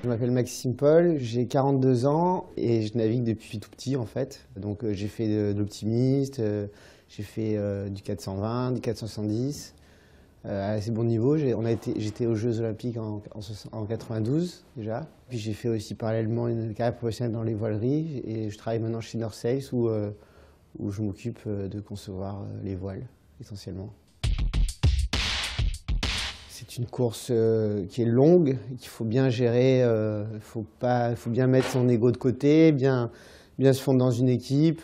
Je m'appelle Maxime Paul, j'ai 42 ans et je navigue depuis tout petit en fait. Donc j'ai fait de l'optimiste, j'ai fait du 420, du 470 à assez bon niveau. J'étais aux Jeux Olympiques en 92 déjà. Puis j'ai fait aussi parallèlement une carrière professionnelle dans les voileries et je travaille maintenant chez North Sails où je m'occupe de concevoir les voiles essentiellement. C'est une course qui est longue, qu'il faut bien gérer. Faut bien mettre son ego de côté, bien se fondre dans une équipe,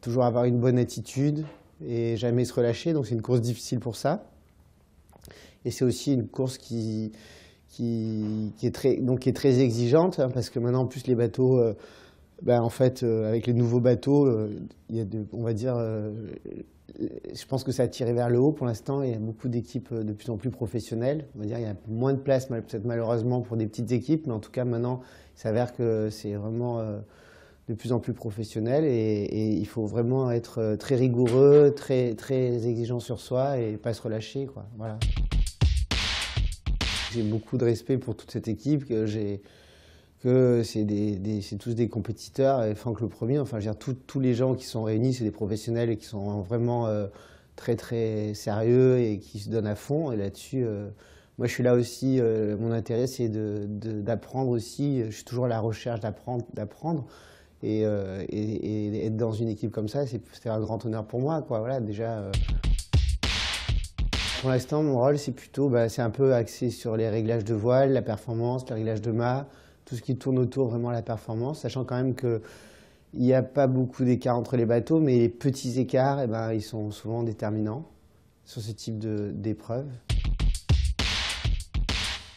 toujours avoir une bonne attitude et jamais se relâcher. Donc c'est une course difficile pour ça. Et c'est aussi une course qui est très exigeante, hein, parce que maintenant en plus les bateaux, en fait, avec les nouveaux bateaux, il y a on va dire, je pense que ça a tiré vers le haut pour l'instant. Il y a beaucoup d'équipes de plus en plus professionnelles. On va dire il y a moins de place, peut-être malheureusement, pour des petites équipes, mais en tout cas maintenant, il s'avère que c'est vraiment de plus en plus professionnel et il faut vraiment être très rigoureux, très exigeant sur soi et pas se relâcher, quoi. Voilà. J'ai beaucoup de respect pour toute cette équipe, que c'est tous des compétiteurs, et Franck le premier. Enfin, je veux dire, tous les gens qui sont réunis, c'est des professionnels et qui sont vraiment très sérieux et qui se donnent à fond. Et là-dessus, moi je suis là aussi, mon intérêt c'est d'apprendre aussi. Je suis toujours à la recherche d'apprendre. Et être dans une équipe comme ça, c'est un grand honneur pour moi, quoi. Voilà, déjà. Pour l'instant, mon rôle, c'est un peu axé sur les réglages de voile, la performance, le réglage de mât, tout ce qui tourne autour vraiment de la performance, sachant quand même qu'il n'y a pas beaucoup d'écart entre les bateaux, mais les petits écarts, ils sont souvent déterminants sur ce type d'épreuve.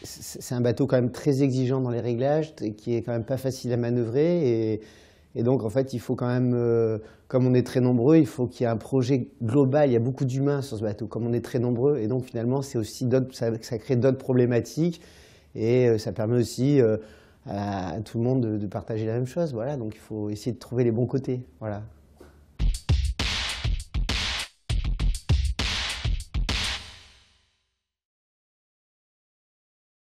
C'est un bateau quand même très exigeant dans les réglages, qui est quand même pas facile à manœuvrer. Et donc, en fait, il faut quand même, comme on est très nombreux, il faut qu'il y ait un projet global. Il y a beaucoup d'humains sur ce bateau, comme on est très nombreux. Et donc, finalement, c'est aussi ça crée d'autres problématiques. Et ça permet aussi à tout le monde de partager la même chose. Voilà, donc il faut essayer de trouver les bons côtés. Voilà.